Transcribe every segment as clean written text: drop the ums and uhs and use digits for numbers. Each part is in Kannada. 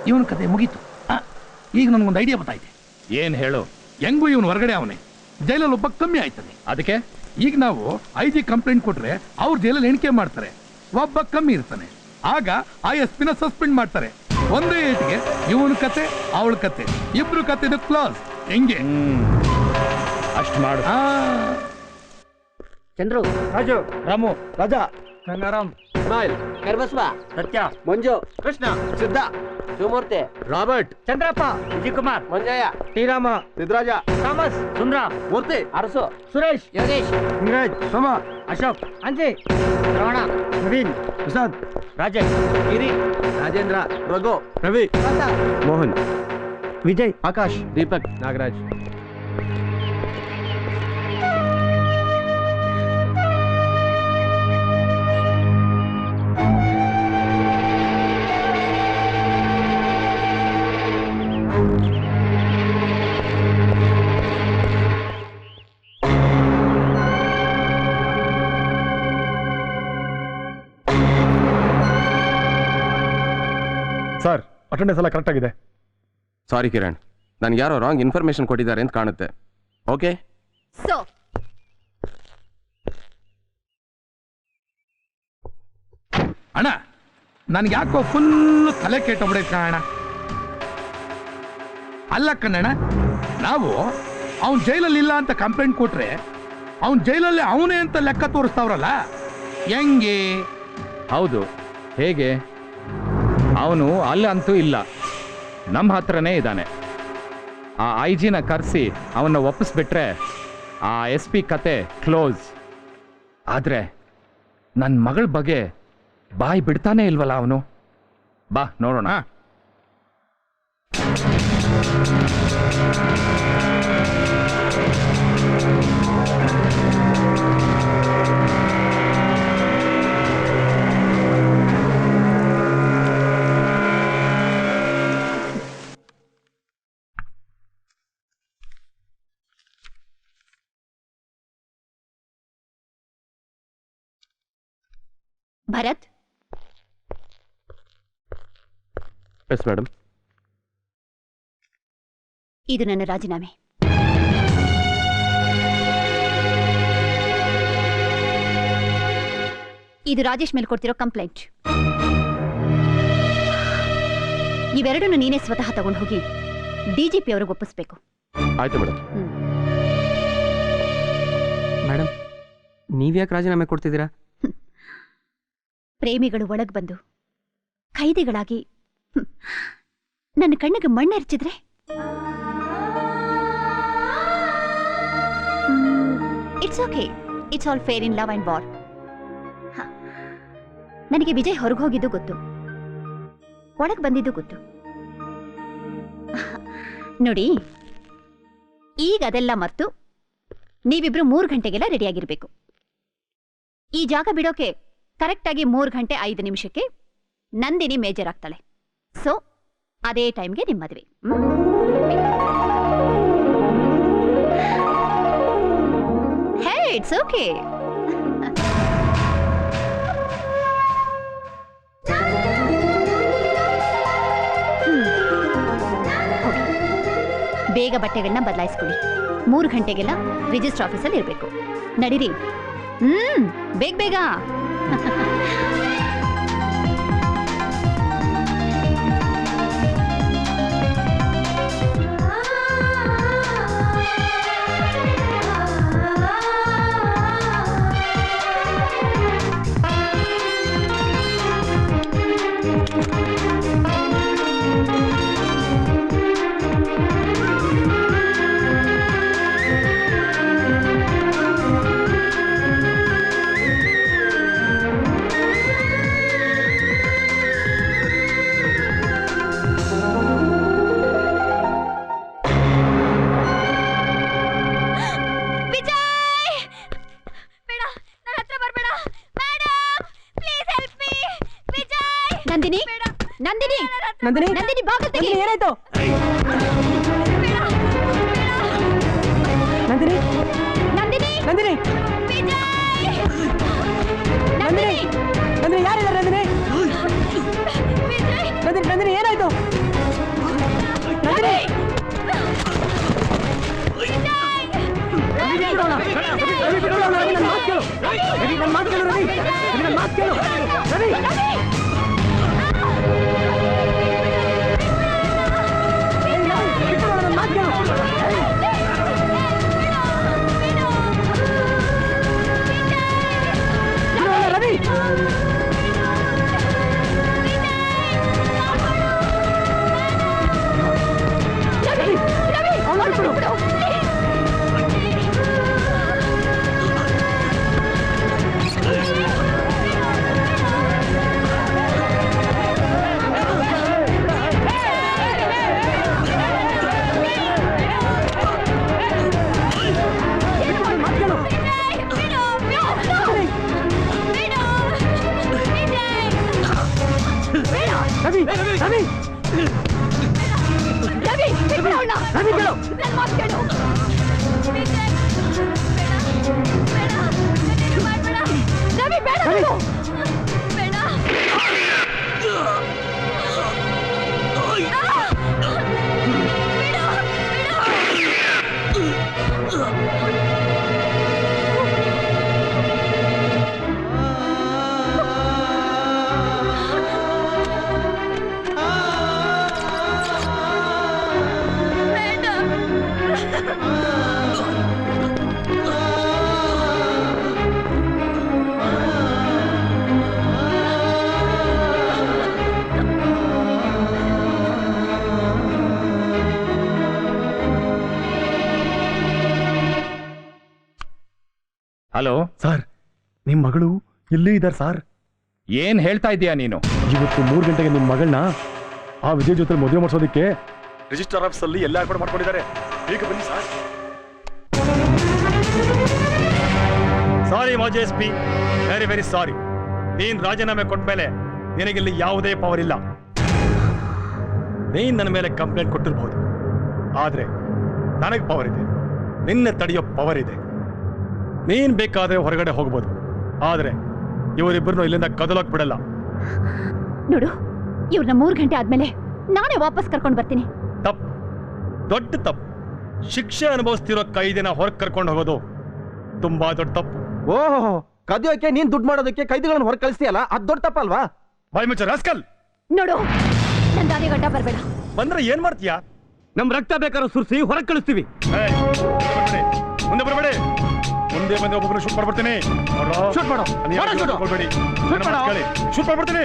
ಇವನ ಕತೆ ಮುಗೀತು. ಈಗ ನನಗೊಂದು ಐಡಿಯಾ ಗೊತ್ತಾಯ್ತು. ಏನ್ ಹೇಳು? ಹೆಂಗು ಇವನು ಹೊರಗಡೆ ಅವನೇ, ಜೈಲಲ್ಲಿ ಒಬ್ಬ ಕಮ್ಮಿ ಆಯ್ತಾನೆ. ಅದಕ್ಕೆ ಈಗ ನಾವು IG ಕಂಪ್ಲೇಂಟ್ ಕೊಟ್ರೆ ಅವ್ರು ಜೈಲಲ್ಲಿ ಎಣಿಕೆ ಮಾಡ್ತಾರೆ, ಒಬ್ಬ ಕಮ್ಮಿ ಇರ್ತಾನೆ. ಆಗ ಆ SP ನ ಸಸ್ಪೆಂಡ್ ಮಾಡ್ತಾರೆ. ಒಂದೇ ಏಟಿಗೆ ಇವನ ಕತೆ ಅವಳ ಕತೆ ಇಬ್ರು ಕತೆ ಕ್ಲಾಸ್. ಹೆಂಗೆ? ಅಷ್ಟು ಮಾಡು. ಚಂದ್ರು, ರಾಜು, ರಾಮು, ರಾಜಾ, ಗಂಗಾರಾಮ್, ಸ್ಮೈಲ್, ಕರ್ಬಸ್ವ, ಸತ್ಯ, ಮಂಜು, ಕೃಷ್ಣ, ಸಿದ್ಧ, ಶಿವಮೂರ್ತಿ, ರಾಬರ್ಟ್, ಚಂದ್ರಪ್ಪ, ವಿಜಯಕುಮಾರ್, ಮಂಜಯ್ಯ, ಶ್ರೀರಾಮ, ಸಿದ್ದರಾಜ, ಥಾಮಸ್, ಸುಂದ್ರ, ಮೂರ್ತಿ, ಅರಸು, ಸುರೇಶ್, ಯೋಗೇಶ್, ಇಂಗ್ರಾಜ್, ಸೋಮ, ಅಶೋಕ್, ಅಂಜಿ, ಶ್ರವಣ, ನವೀನ್, ಪ್ರಸಾದ್, ರಾಜೇಶ್, ಗಿರಿ, ರಾಜೇಂದ್ರ, ರಘು, ರವಿ, ಮೋಹನ್, ವಿಜಯ್, ಆಕಾಶ್, ದೀಪಕ್, ನಾಗರಾಜ್. ಸರ್, ಅಟೆಂಡೆನ್ಸ್ ಎಲ್ಲ ಕರೆಕ್ಟ್ ಆಗಿದೆ. ಸಾರಿ ಕಿರಣ್, ನನ್ಗೆ ಯಾರೋ ರಾಂಗ್ ಇನ್ಫಾರ್ಮೇಶನ್ ಕೊಟ್ಟಿದ್ದಾರೆ ಅಂತ ಕಾಣುತ್ತೆ. ಓಕೆ, ಅಣ್ಣ ನನ್ಗೆ ಯಾಕೋ ಫುಲ್ ತಲೆ ಕೆಟ್ಟೋಗ್ಬಿಡೈತೆ ಅಣ್ಣ. ಅಲ್ಲ ಕಣ್ಣಣ್ಣ, ನಾವು ಅವನ್ ಜೈಲಲ್ಲಿ ಇಲ್ಲ ಅಂತ ಕಂಪ್ಲೇಂಟ್ ಕೊಟ್ರೆ ಅವನ್ ಜೈಲಲ್ಲಿ ಅವನೇ ಅಂತ ಲೆಕ್ಕ ತೋರಿಸ್ತಾವ್ರಲ್ಲ, ಹೆಂಗೆ? ಹೌದು, ಹೇಗೆ? ಅವನು ಅಲ್ಲಂತೂ ಇಲ್ಲ, ನಮ್ಮ ಹತ್ರನೇ ಇದ್ದಾನೆ. ಆ IG ನ ಕರೆಸಿ ಅವನ್ನ ಒಪ್ಪಿಸ್ಬಿಟ್ರೆ ಆ SP ಕತೆ ಕ್ಲೋಸ್. ಆದ್ರೆ ನನ್ನ ಮಗಳ ಬಗ್ಗೆ ಬಾಯಿ ಬಿಡ್ತಾನೆ ಇಲ್ವಲ್ಲ ಅವನು. ಬಾ ನೋಡೋಣ. Bharat, yes madam. ಇದು ನನ್ನ ರಾಜೀನಾಮೆ. ಇದು ರಾಜೇಶ್ ಮೇಲೆ ಕೊಡ್ತಿರೋ ಕಂಪ್ಲೇಂಟ್. ಇವೆರಡನ್ನು ನೀನೇ ಸ್ವತಃ ತಗೊಂಡು ಹೋಗಿ DGP ಅವ್ರಿಗೆ ಒಪ್ಪಿಸ್ಬೇಕು. ಆಯ್ತು ಮೇಡಮ್. ಮೇಡಮ್, ನೀವ್ಯಾಕೆ ರಾಜೀನಾಮೆ ಕೊಡ್ತಿದ್ದೀರಾ? ಪ್ರೇಮಿಗಳು ಒಳಗೆ ಬಂದು ಖೈದಿಗಳಾಗಿ ನನ್ನ ಕಣ್ಣಿಗೆ ಮಣ್ಣೆರ್ಚಿದ್ರೆ it's okay, it's all fair in love and war. ನನಗೆ ವಿಜಯ್ ಹೊರಗೆ ಹೋಗಿದ್ದು ಗೊತ್ತು, ಒಳಗೆ ಬಂದಿದ್ದು ಗೊತ್ತು. ನೋಡಿ, ಈಗ ಅದೆಲ್ಲ ಮರ್ತು ನೀವಿಬ್ರು 3 ಗಂಟೆಗೆಲ್ಲ ರೆಡಿಯಾಗಿರ್ಬೇಕು. ಈ ಜಾಗ ಬಿಡೋಕೆ ಕರೆಕ್ಟಾಗಿ 3 ಗಂಟೆ 5 ನಿಮಿಷಕ್ಕೆ ನಂದಿನಿ ಮೇಜರ್ ಆಗ್ತಾಳೆ. ಸೊ ಅದೇ ಟೈಮ್ಗೆ ನಿಮ್ಮ ಮದುವೆ. ಹೇ, ಇಟ್ಸ್ ಓಕೆ. ಬೇಗ ಬಟ್ಟೆಗಳನ್ನ ಬದಲಾಯಿಸ್ಕೊಳ್ಳಿ. 3 ಗಂಟೆಗೆಲ್ಲ ರಿಜಿಸ್ಟರ್ ಆಫೀಸಲ್ಲಿ ಇರಬೇಕು. ನಡೀರಿ. ಬೇಗ ಬೇಗ. ನಂದಿನಿ ನಂದಿನಿ ಬಾಗಿಲು ತೆಗಿ. ಏನಾಯ್ತು? ನಂದಿನಿ ನಂದಿನಿ ನಂದಿನಿ ವಿಜಯ್! ನಂದಿನಿ ನಂದಿನಿ ಯಾರಿದ್ದಾರೆ? ನಂದಿನಿ ವಿಜಯ್! ನಂದಿನಿ ನಂದಿನಿ ಏನಾಯ್ತು? ನಂದಿನಿ ರವಿ ಬಿಡೋಣ. ರವಿ ಬಿಡೋಣ. ರವಿ ನನ್ನ ಮಾತು ಕೇಳು. ರವಿ ನನ್ನ ಮಾತು ಕೇಳು. ರವಿ ರವಿ ನನ್ನ ಮಾತು ಕೇಳು. ರವಿ ಬಿಡೋಣ, ನನ್ನ ಮಾತು ಕೇಳು. ಬಿಡೋಣ, ರವಿ ಅವನು ಬಿಡು. ರವಿ ರವಿ ರವಿ ಬಿಡು ಅವ್ಳನ್ನ. ರವಿ ಕೇಳು. ನನ್ ಮಾತು ಕೇಳು. ವಿಜಯ್, ಬೇಡ, ಬೇಡ, ನನ್ನೇನು ಮಾಡ್ಬೇಡ. ರವಿ ಬೇಡ ರವಿ. ಬಿಡು. ಬೇಡ. ಹಲೋ, ಸರ್ ನಿಮ್ಮ ಮಗಳು ಇಲ್ಲೇ ಇದ್ದಾರೆ ಸರ್. ಏನ್ ಹೇಳ್ತಾ ಇದೀಯಾ ನೀನು? ಇವತ್ತು 3 ಗಂಟೆಗೆ ನಿಮ್ಮ ಮಗಳನ್ನ ಆ ವಿಜಯ್ ಜೊತೆ ಮದುವೆ ಮಾಡಿಸೋದಕ್ಕೆ ರಿಜಿಸ್ಟರ್ ಆಫೀಸ್ ಅಲ್ಲಿ ಎಲ್ಲ ಏರ್ಪಾಡು ಮಾಡ್ಕೊಂಡಿದ್ದಾರೆ. ಬೇಗ ಬನ್ನಿ ಸರ್. ಸಾರಿ ಮಾಜಿ S P, very very sorry. ನೀನ್ ರಾಜೀನಾಮೆ ಕೊಟ್ಟ ಮೇಲೆ ನಿನಗಿಲ್ಲಿ ಯಾವುದೇ ಪವರ್ ಇಲ್ಲ. ನೀನ್ ನನ್ನ ಮೇಲೆ ಕಂಪ್ಲೇಂಟ್ ಕೊಟ್ಟಿರ್ಬಹುದು, ಆದ್ರೆ ನನಗೆ ಪವರ್ ಇದೆ. ನಿನ್ನೆ ತಡೆಯೋ ಪವರ್ ಇದೆ. ನೀನ್ ಬೇಕಾದ್ರೆ ಹೊರಗಡೆ ಹೋಗ್ಬೋದು, ಆದ್ರೆ ಇವರಿಬ್ಬರನ್ನು ಇಲ್ಲಿಂದ ಕದಲೋಕ್ ಬಿಡಲ್ಲ. ನೋಡು, ಇವ್ರನ್ನ 3 ಗಂಟೆ ಆದ್ಮೇಲೆ ನಾನೇ ವಾಪಸ್ ಕರ್ಕೊಂಡು ಬರ್ತೀನಿ. ತಪ್ಪು, ದೊಡ್ಡ ತಪ್ಪು. ಶಿಕ್ಷೆ ಅನುಭವಿಸ್ತಿರೋ ಕೈದಿನ ಹೊರಗೆ ಕರ್ಕೊಂಡು ಹೋಗೋದು ತುಂಬಾ ದೊಡ್ಡ ತಪ್ಪು. ಓಹೋ, ಕದಿಯೋಕೆ ನೀನ್ ದುಡ್ಡು ಮಾಡೋದಕ್ಕೆ ಕೈದಿಗಳನ್ನು ಹೊರ ಕಳಿಸ್ತೀಯಲ್ಲ, ಅದ್ ದೊಡ್ಡ ತಪ್ಪಲ್ವಾ? ಬಾಯ್ ಮುಚ್ಚ ರಾಸ್ಕಲ್. ನೋಡು, ನನ್ ದಾರಿ ಗಡ್ಡ ಬರ್ಬೇಡ. ಬಂದ್ರೆ ಏನ್ ಮಾಡ್ತೀಯಾ? ನಮ್ ರಕ್ತ ಬೇಕಾದ್ರೂ ಸುರಿಸಿ ಹೊರಗೆ ಕಳಿಸ್ತೀವಿ. ಮುಂದೆ ಬರಬೇಡಿ. ಮುಂದೆ ಬಂದು ಒಬ್ಬೊಬ್ಬರು ಶೂಟ್ ಮಾಡ್ಬಿಡ್ತೀನಿ. ಶೂಟ್ ಮಾಡು. ಕೊಡ್ಬೇಡಿ. ಶೂಟ್ ಮಾಡು. ಶೂಟ್ ಮಾಡ್ಬಿಡ್ತೀನಿ.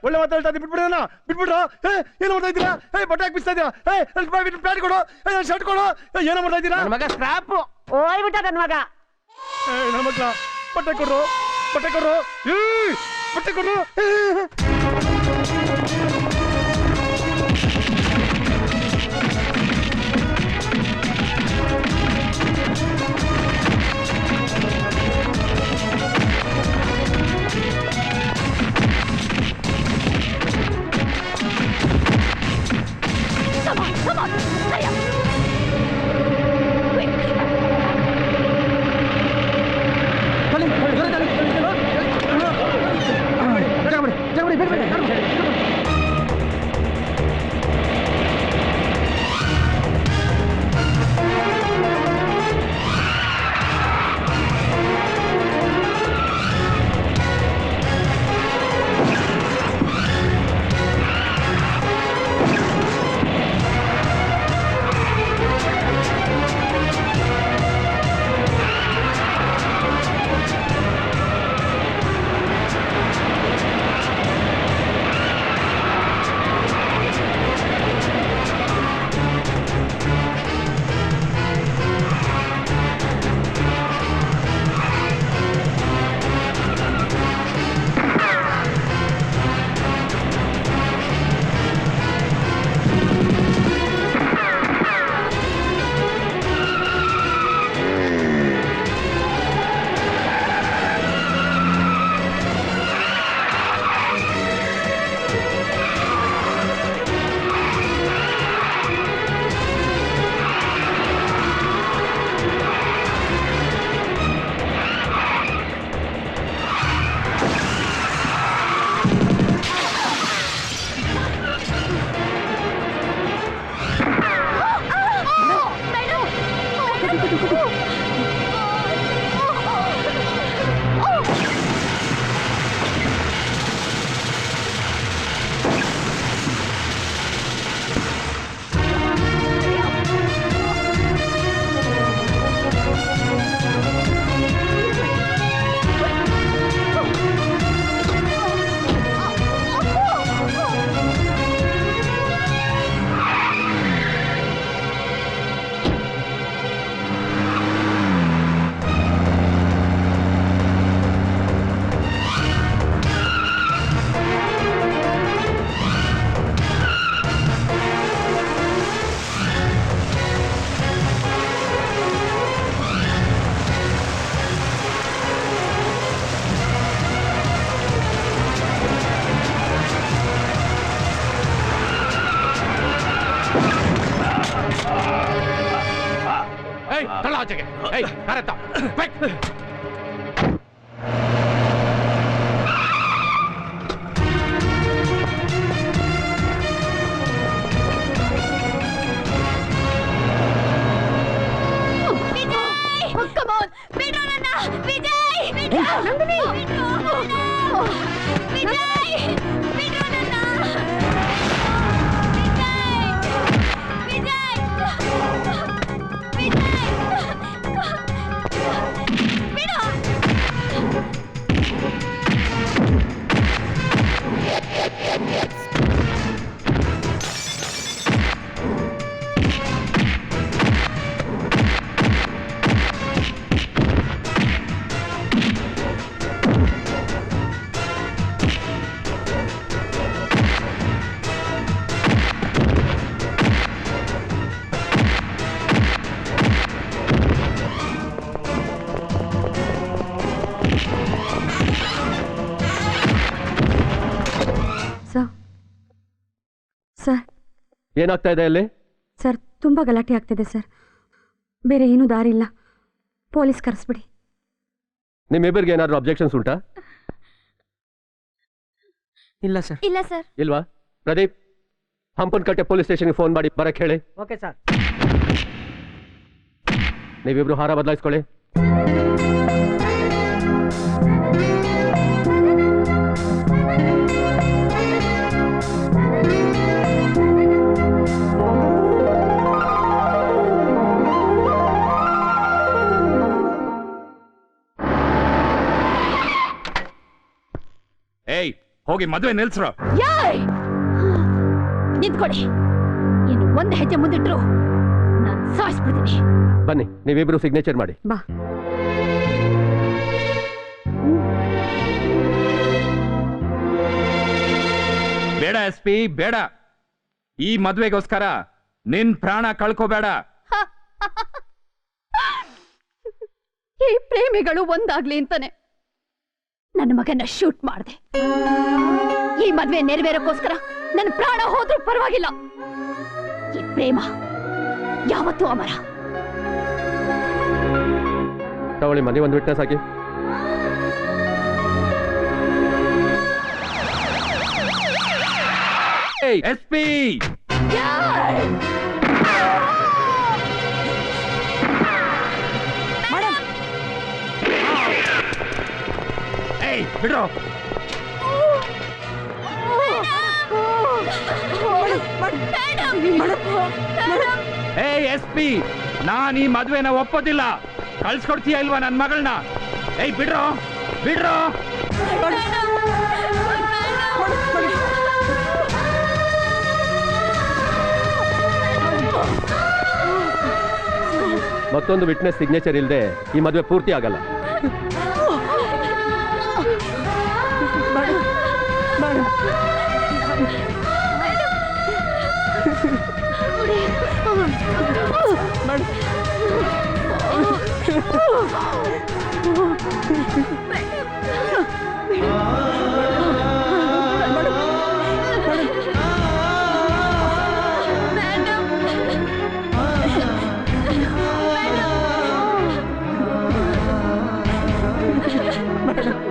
ಒಳ್ಳೆ ಮಾತಾಡ್ತಾ ಇದ್ದೀನಿ, ಬಿಟ್ಬಿಡೋಣ, ಬಿಟ್ಬಿಡ್ರ. ಏನು ಮಾಡ್ತಾ ಇದ್ದೀರಾ? ಬಟ್ಟೆ ಹಾಕಿ ಬಿಸ್ತಾ ಇದ್ದೀರಾ? ಪ್ಯಾಂಟ್ ಕೊಡು, ಶರ್ಟ್ ಕೊಡು, ಏನೋ ಮಾಡ್ತಾ ಇದ್ದೀರಾ? ನನ್ನ ಮಗ ಸ್ಕ್ರಾಪ್ ಹೋಗ್ಬಿಟ್ಟ ನನ್ನ ಮಗ. ನನ್ನ ಮಕ್ಳ ಬಟ್ಟೆ ಕೊಡ್ರು, ಬಟ್ಟೆ ಕೊಡ್ರು, ಬಟ್ಟೆ ಕೊಡ್ರು. Come on, hurry up. Quick. ಆಚೆಗೆ. ಏಯ್, ಕರೆತ್ತ. Quick. Come on! Bidu Nana! Vijay! Bidu! Nandini! Bidu! Vijay! Bidu Nana! Vijay! Vijay! Vijay! Bidu! Sir ಏನಾಗ್ತಾ ಇದೆ ಅಲ್ಲಿ? ಸರ್ ತುಂಬ ಗಲಾಟೆ ಆಗ್ತಿದೆ ಸರ್. ಬೇರೆ ಏನೂ ದಾರಿ ಇಲ್ಲ, ಪೊಲೀಸ್ ಕರೆಸ್ಬಿಡಿ. ನಿಮ್ಮಿಬ್ಬರಿಗೆ ಏನಾದರೂ ಅಬ್ಜೆಕ್ಷನ್ಸ್ ಉಂಟಾ? ಇಲ್ಲ ಸರ್. ಇಲ್ಲ ಸರ್. ಇಲ್ವಾ? ಪ್ರದೀಪ್, ಹಂಪನಕಟ್ಟೆ ಪೊಲೀಸ್ ಸ್ಟೇಷನ್ಗೆ ಫೋನ್ ಮಾಡಿ ಬರಕ್ಕೆ ಹೇಳಿ. Okay sir. ನೀವಿಬ್ರು ಹಾರ ಬದಲಾಯಿಸ್ಕೊಳ್ಳಿ. ಏಯ್, ಹೋಗಿ ಹೋಗಿ ಮದುವೆ ನಿಲ್ಸ್ರು. ಯಾಯ್ ನಿಂತ್ಕೊಳ್ಳಿ. ಇನ್ನು ಒಂದು ಹೆಜ್ಜೆ ಮುಂದಿಟ್ರು ನಾನು ಸಾಯಿಸ್ಬಿಡ್ತೀನಿ. ಬನ್ನಿ ನೀವಿಬ್ರು ಸಿಗ್ನೇಚರ್ ಮಾಡಿ. ಬಾ. ಬೇಡ SP, ಬೇಡ. ಈ ಮದ್ವೆಗೋಸ್ಕರ ನಿನ್ ಪ್ರಾಣ ಕಳ್ಕೋಬೇಡ. ಈ ಪ್ರೇಮಿಗಳು ಒಂದಾಗ್ಲಿ ಅಂತಾನೆ ನನ್ನ ಮಗನ ಶೂಟ್ ಮಾಡಿದೆ. ಈ ಮದ್ವೆ ನೆರವೇರಕ್ಕೋಸ್ಕರ ನನ್ನ ಪ್ರಾಣ ಹೋದ್ರೂ ಪರವಾಗಿಲ್ಲ. ಈ ಪ್ರೇಮ ಯಾವತ್ತೂ ಅಮರ. ತಗೊಳ್ಳಿ ಮನೆ ಒಂದು ವಿಟ್ನೆಸ್ ಹಾಕಿ. SP, ಏಯ್ ಬಿಡ್ರೋ. ಏಯ್ SP, ನಾನ್ ಈ ಮದ್ವೆನ ಒಪ್ಪೋದಿಲ್ಲ. ಕಳ್ಸ್ಕೊಡ್ತೀಯ ಇಲ್ವಾ ನನ್ ಮಗಳನ್ನ? ಏಯ್ ಬಿಡ್ರೋ, ಬಿಡ್ರೋ. ಮತ್ತೊಂದು ವಿಟ್ನೆಸ್ ಸಿಗ್ನೇಚರ್ ಇಲ್ಲದೆ ಈ ಮದುವೆ ಪೂರ್ತಿ ಆಗಲ್ಲ. ಮೇಡಮ್